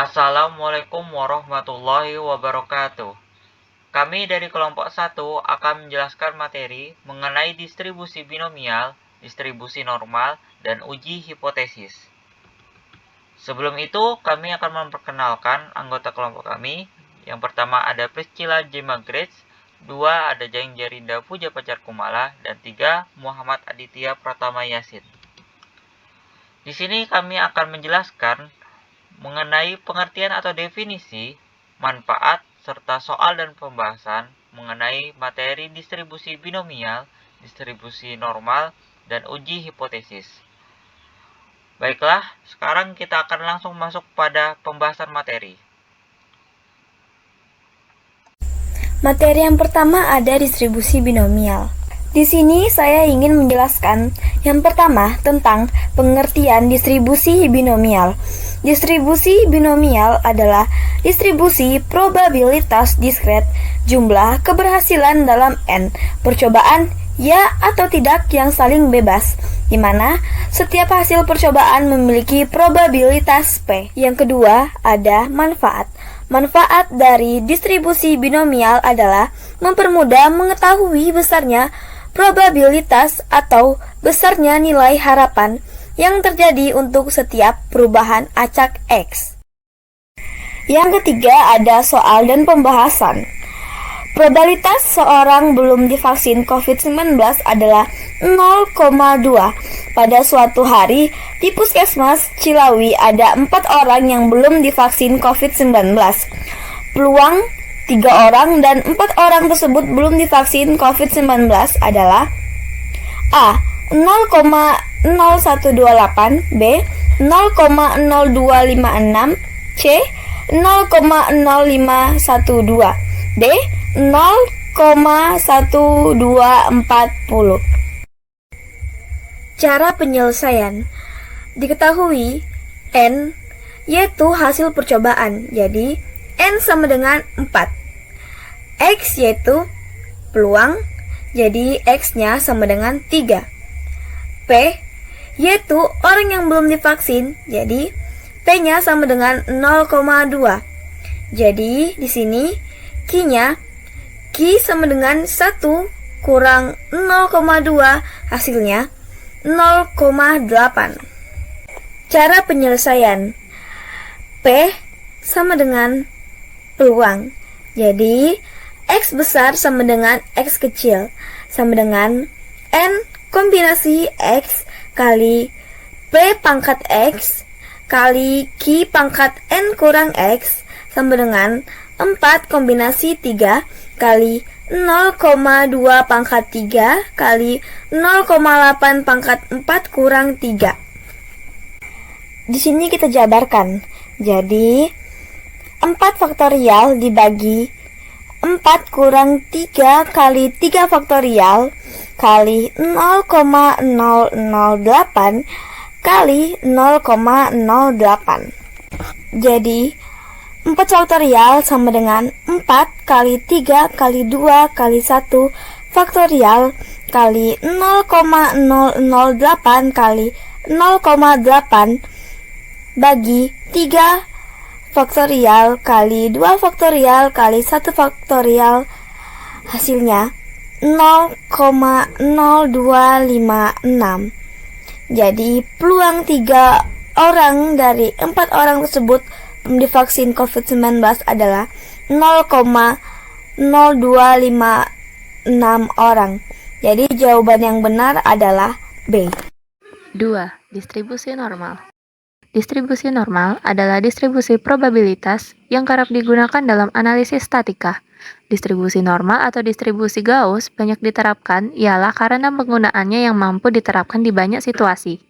Assalamualaikum warahmatullahi wabarakatuh. Kami dari kelompok 1 akan menjelaskan materi mengenai distribusi binomial, distribusi normal, dan uji hipotesis. Sebelum itu, kami akan memperkenalkan anggota kelompok kami. Yang pertama ada Priscilla J. Magres, 2 ada Jaing Jarinda Puja Pacar Kumala, dan 3 Muhammad Aditya Pratama Yasin. Di sini kami akan menjelaskan mengenai pengertian atau definisi, manfaat, serta soal dan pembahasan mengenai materi distribusi binomial, distribusi normal, dan uji hipotesis. Baiklah, sekarang kita akan langsung masuk pada pembahasan materi. Materi yang pertama ada distribusi binomial. Di sini saya ingin menjelaskan yang pertama tentang pengertian distribusi binomial. Distribusi binomial adalah distribusi probabilitas diskret jumlah keberhasilan dalam N percobaan ya atau tidak yang saling bebas, di mana setiap hasil percobaan memiliki probabilitas P. Yang kedua ada manfaat. Manfaat dari distribusi binomial adalah mempermudah mengetahui besarnya probabilitas atau besarnya nilai harapan yang terjadi untuk setiap perubahan acak X. Yang ketiga ada soal dan pembahasan. Probabilitas seorang belum divaksin COVID-19 adalah 0,2. Pada suatu hari, di Puskesmas Cilawi ada 4 orang yang belum divaksin COVID-19. Peluang 3 orang dan 4 orang tersebut belum divaksin COVID-19 adalah A. 0,0128, B. 0,0256, C. 0,0512, D. 0,1240. Cara penyelesaian. Diketahui N yaitu hasil percobaan, jadi N sama dengan 4. X yaitu peluang, jadi X-nya sama dengan 3. P yaitu orang yang belum divaksin, jadi P-nya sama dengan 0,2. Jadi di sini Q-nya Q sama dengan 1 kurang 0,2, hasilnya 0,8. Cara penyelesaian. P sama dengan peluang. Jadi X besar sama dengan X kecil sama dengan N kombinasi X kali P pangkat X kali Q pangkat N kurang X sama dengan 4 kombinasi 3 kali 0,2 pangkat 3 kali 0,8 pangkat 4 kurang 3. Di sini kita jabarkan. Jadi 4 faktorial dibagi 4 kurang 3 kali 3 faktorial kali 0,008 kali 0,08. Jadi 4 faktorial sama dengan 4 kali 3 kali 2 kali 1 faktorial kali 0,008 kali 0,8 bagi 3 faktorial kali 2 faktorial kali 1 faktorial, hasilnya 0,0256. Jadi peluang 3 orang dari 4 orang tersebut divaksin COVID-19 adalah 0,0256 orang. Jadi jawaban yang benar adalah B. 2. Distribusi normal. Distribusi normal adalah distribusi probabilitas yang kerap digunakan dalam analisis statika. Distribusi normal atau distribusi Gauss banyak diterapkan ialah karena penggunaannya yang mampu diterapkan di banyak situasi.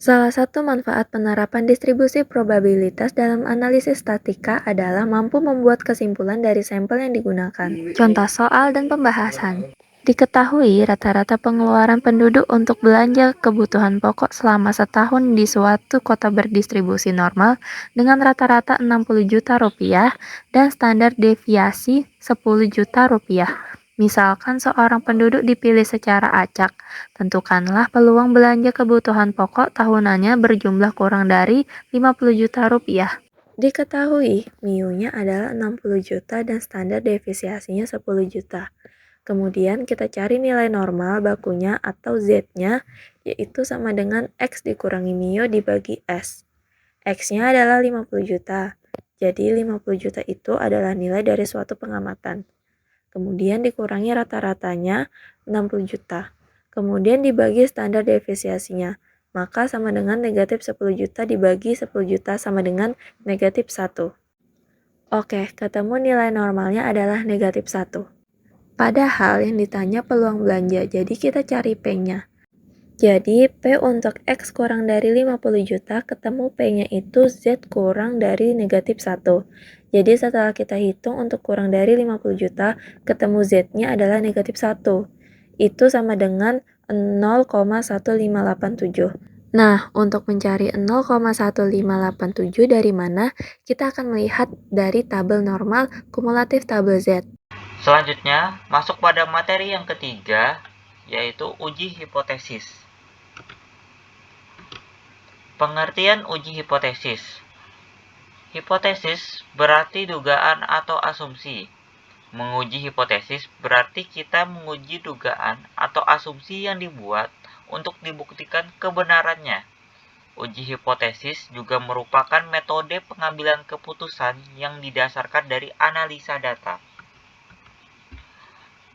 Salah satu manfaat penerapan distribusi probabilitas dalam analisis statika adalah mampu membuat kesimpulan dari sampel yang digunakan. Contoh soal dan pembahasan. Diketahui rata-rata pengeluaran penduduk untuk belanja kebutuhan pokok selama setahun di suatu kota berdistribusi normal dengan rata-rata 60 juta rupiah dan standar deviasi 10 juta rupiah. Misalkan seorang penduduk dipilih secara acak, tentukanlah peluang belanja kebutuhan pokok tahunannya berjumlah kurang dari 50 juta rupiah. Diketahui mu-nya adalah 60 juta dan standar deviasinya 10 juta. Kemudian kita cari nilai normal bakunya atau Z-nya, yaitu sama dengan X dikurangi mu dibagi S. X-nya adalah 50 juta. Jadi 50 juta itu adalah nilai dari suatu pengamatan. Kemudian dikurangi rata-ratanya 60 juta. Kemudian dibagi standar deviasinya. Maka sama dengan negatif 10 juta dibagi 10 juta sama dengan negatif 1. Oke, ketemu nilai normalnya adalah negatif 1. Padahal yang ditanya peluang belanja, jadi kita cari P-nya. Jadi P untuk X kurang dari 50 juta, ketemu P-nya itu Z kurang dari negatif 1. Jadi setelah kita hitung untuk kurang dari 50 juta, ketemu Z-nya adalah negatif 1. Itu sama dengan 0,1587. Nah, untuk mencari 0,1587 dari mana, kita akan melihat dari tabel normal kumulatif tabel Z. Selanjutnya, masuk pada materi yang ketiga, yaitu uji hipotesis. Pengertian uji hipotesis. Hipotesis berarti dugaan atau asumsi. Menguji hipotesis berarti kita menguji dugaan atau asumsi yang dibuat untuk dibuktikan kebenarannya. Uji hipotesis juga merupakan metode pengambilan keputusan yang didasarkan dari analisa data.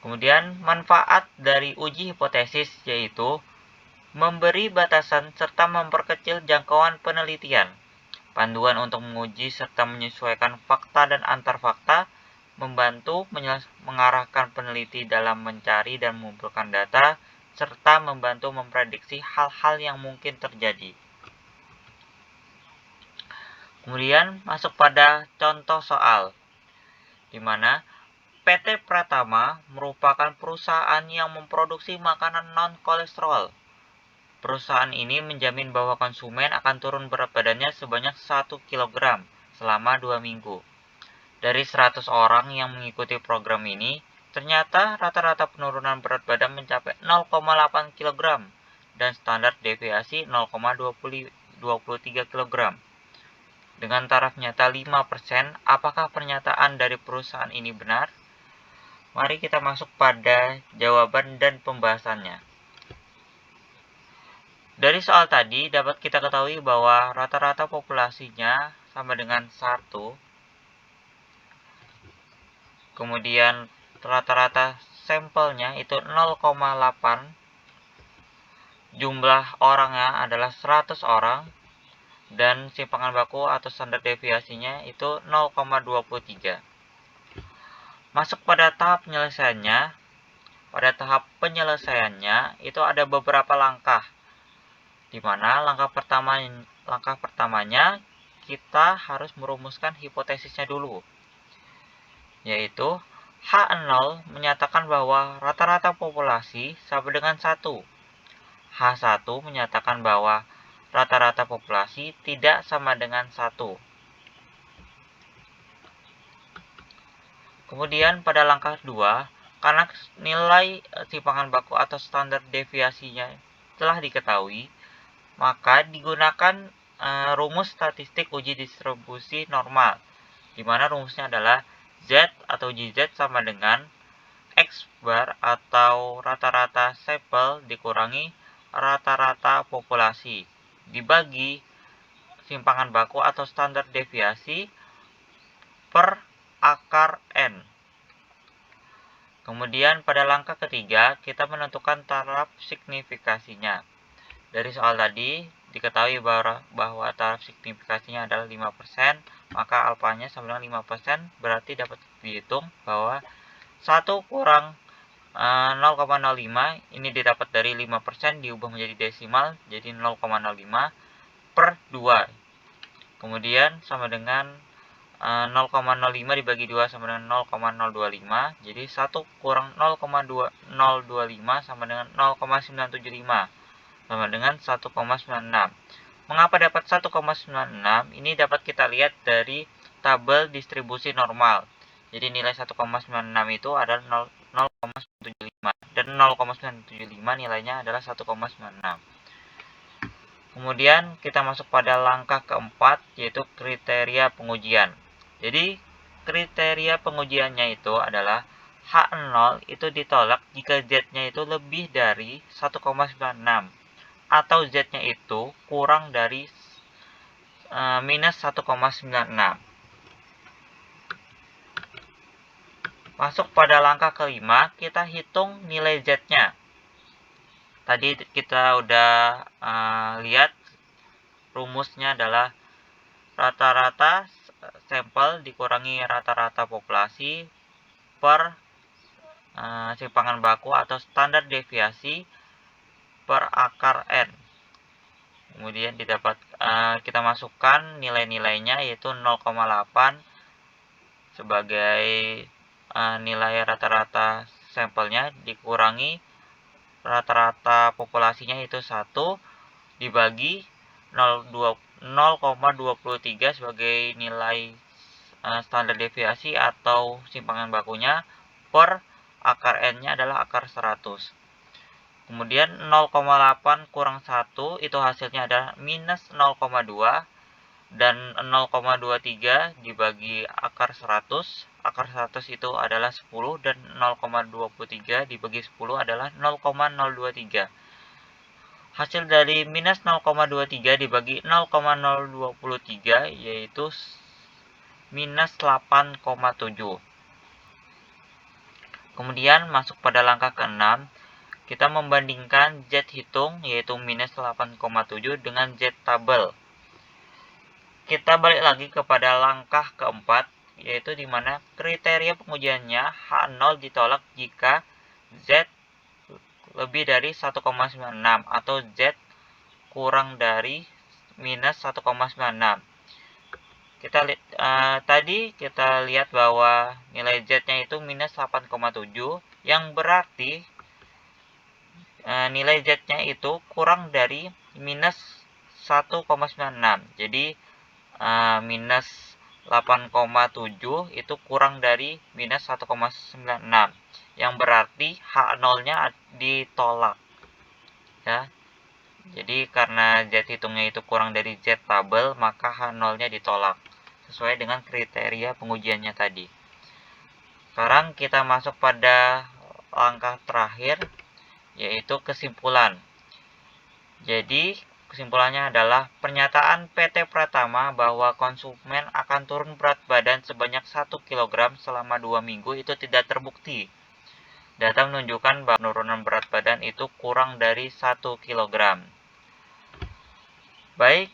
Kemudian, manfaat dari uji hipotesis yaitu memberi batasan serta memperkecil jangkauan penelitian, panduan untuk menguji serta menyesuaikan fakta dan antar fakta, membantu mengarahkan peneliti dalam mencari dan mengumpulkan data, serta membantu memprediksi hal-hal yang mungkin terjadi. Kemudian masuk pada contoh soal, di mana PT Pratama merupakan perusahaan yang memproduksi makanan non-kolesterol. Perusahaan ini menjamin bahwa konsumen akan turun berat badannya sebanyak 1 kg selama 2 minggu. Dari 100 orang yang mengikuti program ini, ternyata rata-rata penurunan berat badan mencapai 0,8 kg dan standar deviasi 0,23 kg. Dengan taraf nyata 5%, apakah pernyataan dari perusahaan ini benar? Mari kita masuk pada jawaban dan pembahasannya. Dari soal tadi dapat kita ketahui bahwa rata-rata populasinya sama dengan 1. Kemudian rata-rata sampelnya itu 0,8. Jumlah orangnya adalah 100 orang. Dan simpangan baku atau standar deviasinya itu 0,23. Masuk pada tahap penyelesaiannya. Pada tahap penyelesaiannya itu ada beberapa langkah, di mana langkah pertamanya kita harus merumuskan hipotesisnya dulu, yaitu H0 menyatakan bahwa rata-rata populasi sama dengan 1. H1 menyatakan bahwa rata-rata populasi tidak sama dengan 1. Kemudian pada langkah 2, karena nilai simpangan baku atau standar deviasinya telah diketahui, maka digunakan rumus statistik uji distribusi normal, di mana rumusnya adalah Z atau JZ sama dengan X bar atau rata-rata sampel dikurangi rata-rata populasi dibagi simpangan baku atau standar deviasi per akar N. Kemudian pada langkah ketiga, kita menentukan taraf signifikasinya. Dari soal tadi, diketahui bahwa taraf signifikasinya adalah 5%, maka alfanya sama dengan 5%, berarti dapat dihitung bahwa 1 kurang 0,05, ini didapat dari 5%, diubah menjadi desimal, jadi 0,05 per 2. Kemudian sama dengan 0,05 dibagi 2 sama dengan 0,025. Jadi 1 kurang 0,025 sama dengan 0,975 sama dengan 1,96. Mengapa dapat 1,96? Ini dapat kita lihat dari tabel distribusi normal. Jadi nilai 1,96 itu adalah 0,975 dan 0,975 nilainya adalah 1,96. Kemudian kita masuk pada langkah keempat, yaitu kriteria pengujian. Jadi kriteria pengujiannya itu adalah H0 itu ditolak jika Z-nya itu lebih dari 1,96 atau Z-nya itu kurang dari minus 1,96. Masuk pada langkah kelima, kita hitung nilai Z-nya. Tadi kita udah lihat rumusnya adalah rata-rata sampel dikurangi rata-rata populasi per simpangan baku atau standar deviasi per akar N. Kemudian kita masukkan nilai-nilainya, yaitu 0,8 sebagai nilai rata-rata sampelnya, dikurangi rata-rata populasinya, yaitu 1, dibagi 0,23 sebagai nilai standar deviasi atau simpangan bakunya, per akar N-nya adalah akar 100. Kemudian 0,8 kurang 1 itu hasilnya adalah minus 0,2, dan 0,23 dibagi akar 100. Akar 100 itu adalah 10, dan 0,23 dibagi 10 adalah 0,023. Hasil dari minus 0,23 dibagi 0,023 yaitu minus 8,7. Kemudian masuk pada langkah ke-6, kita membandingkan Z hitung, yaitu minus 8,7 dengan Z tabel. Kita balik lagi kepada langkah keempat, yaitu di mana kriteria pengujiannya H0 ditolak jika Z lebih dari 1,96 atau Z kurang dari minus 1,96. Tadi kita lihat bahwa nilai Z-nya itu minus 8,7, yang berarti nilai Z-nya itu kurang dari minus 1,96. Jadi minus 8,7 itu kurang dari minus 1,96, yang berarti H0-nya ditolak. Ya. Jadi karena Z hitungnya itu kurang dari Z tabel, maka H0-nya ditolak sesuai dengan kriteria pengujiannya tadi. Sekarang kita masuk pada langkah terakhir, yaitu kesimpulan. Jadi kesimpulannya adalah pernyataan PT Pratama bahwa konsumen akan turun berat badan sebanyak 1 kg selama 2 minggu itu tidak terbukti. Data menunjukkan bahwa penurunan berat badan itu kurang dari 1 kg. Baik,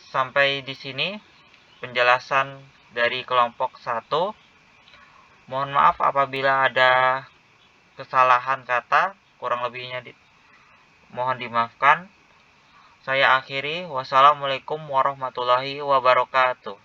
sampai di sini penjelasan dari kelompok 1. Mohon maaf apabila ada kesalahan kata, kurang lebihnya mohon dimaafkan. Saya akhiri. Wassalamualaikum warahmatullahi wabarakatuh.